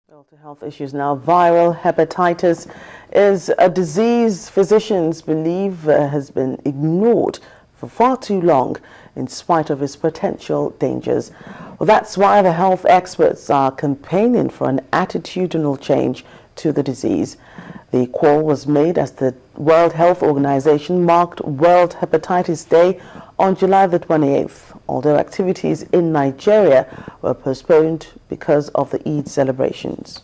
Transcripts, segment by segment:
Well, to health issues now. Viral hepatitis is a disease physicians believe has been ignored for far too long in spite of its potential dangers. Well, that's why the health experts are campaigning for an attitudinal change to the disease. The call was made as the World Health Organization marked World Hepatitis Day on July the 28th, although activities in Nigeria were postponed because of the Eid celebrations.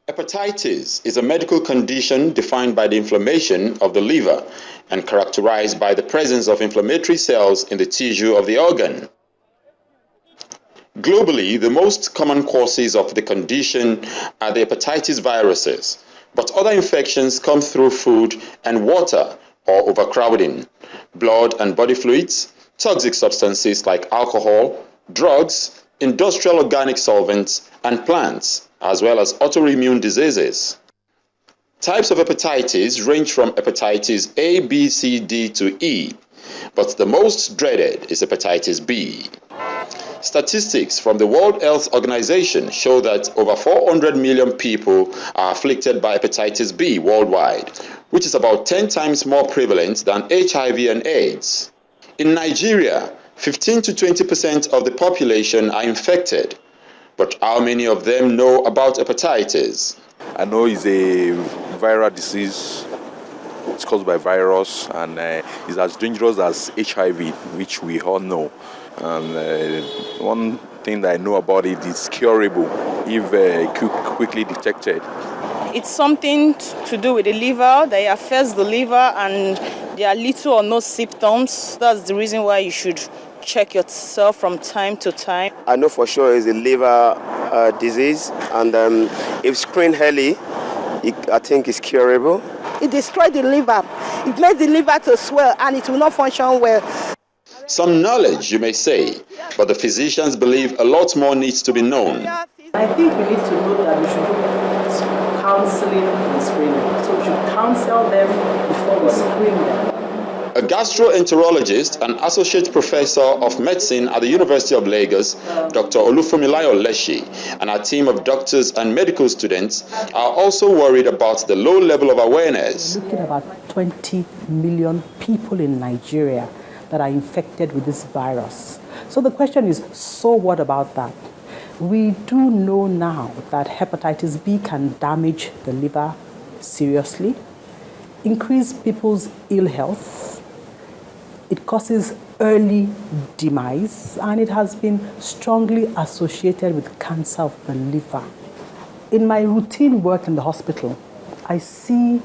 Hepatitis is a medical condition defined by the inflammation of the liver and characterized by the presence of inflammatory cells in the tissue of the organ. Globally, the most common causes of the condition are the hepatitis viruses, but other infections come through food and water or overcrowding, blood and body fluids, toxic substances like alcohol, drugs, industrial organic solvents, and plants, as well as autoimmune diseases. Types of hepatitis range from hepatitis A, B, C, D to E, but the most dreaded is hepatitis B. Statistics from the World Health Organization show that over 400 million people are afflicted by hepatitis B worldwide, which is about 10 times more prevalent than HIV and AIDS. In Nigeria, 15 to 20% of the population are infected, but how many of them know about hepatitis? I know it's a viral disease. It's caused by virus and is as dangerous as HIV, which we all know. And one thing that I know about it is curable if quickly detected. It's something to do with the liver that affects the liver, and there are little or no symptoms. That's the reason why you should check yourself from time to time. I know for sure it's a liver disease, and if screened early, I think it's curable. It destroys the liver. It makes the liver to swell, and it will not function well. Some knowledge, you may say, but the physicians believe a lot more needs to be known. I think we need to know that we should do counseling and screening. So we should counsel them before we screen them. A gastroenterologist and associate professor of medicine at the University of Lagos, Dr. Olufunmilayo Leshi, and a team of doctors and medical students are also worried about the low level of awareness. We're looking at about 20 million people in Nigeria that are infected with this virus. So the question is, so what about that? We do know now that hepatitis B can damage the liver seriously, increase people's ill health, it causes early demise, and it has been strongly associated with cancer of the liver. In my routine work in the hospital, I see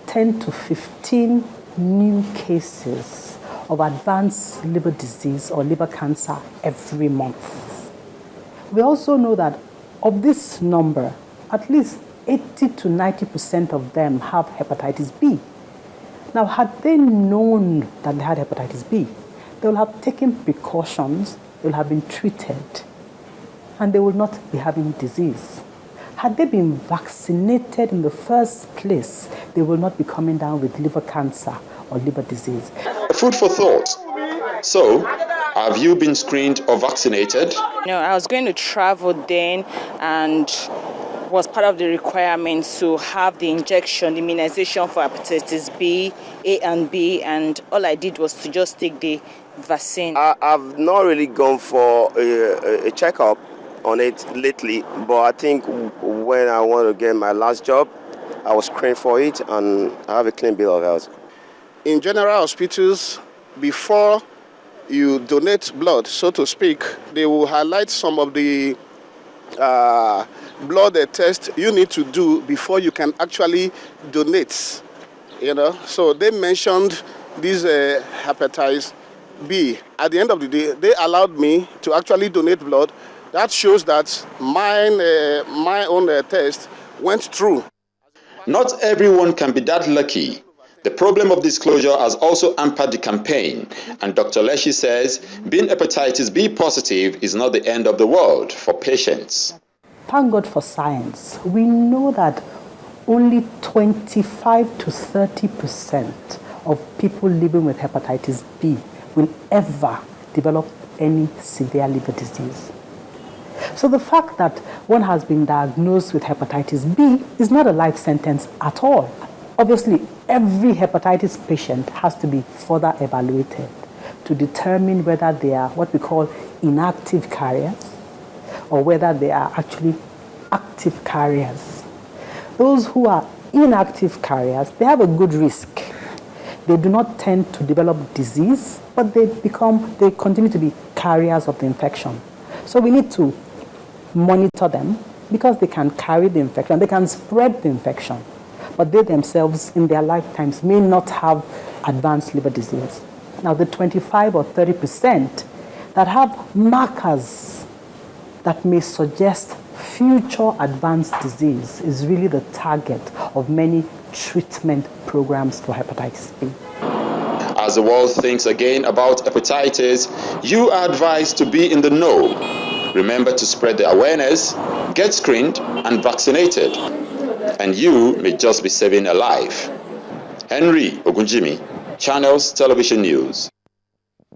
10 to 15 new cases of advanced liver disease or liver cancer every month. We also know that of this number, at least 80 to 90% of them have hepatitis B. Now, had they known that they had hepatitis B, they will have taken precautions, they will have been treated, and they will not be having disease. Had they been vaccinated in the first place, they will not be coming down with liver cancer or liver disease. Food for thought. So, have you been screened or vaccinated? No, I was going to travel then, and was part of the requirements to have the injection, the immunization for hepatitis B, A and B, and all I did was to just take the vaccine. I've not really gone for a checkup on it lately, but I think when I want to get my last job, I was screened for it and I have a clean bill of health. In general hospitals, before you donate blood, so to speak, they will highlight some of the blood test you need to do before you can actually donate. So they mentioned this hepatitis B. At the end of the day, they allowed me to actually donate blood. That shows that my own test went through. Not everyone can be that lucky. The problem of disclosure has also hampered the campaign, and Dr. Leshi says being hepatitis B positive is not the end of the world for patients. Thank God for science. We know that only 25 to 30% of people living with hepatitis B will ever develop any severe liver disease. So the fact that one has been diagnosed with hepatitis B is not a life sentence at all. Obviously, every hepatitis patient has to be further evaluated to determine whether they are what we call inactive carriers or whether they are actually active carriers. Those who are inactive carriers, they have a good risk. They do not tend to develop disease, but they continue to be carriers of the infection. So we need to monitor them because they can carry the infection, they can spread the infection, but they themselves in their lifetimes may not have advanced liver disease. Now the 25 or 30% that have markers that may suggest future advanced disease is really the target of many treatment programs for hepatitis B. As the world thinks again about hepatitis, you are advised to be in the know. Remember to spread the awareness, get screened and vaccinated, and you may just be saving a life. Henry Ogunjimi, Channels Television News.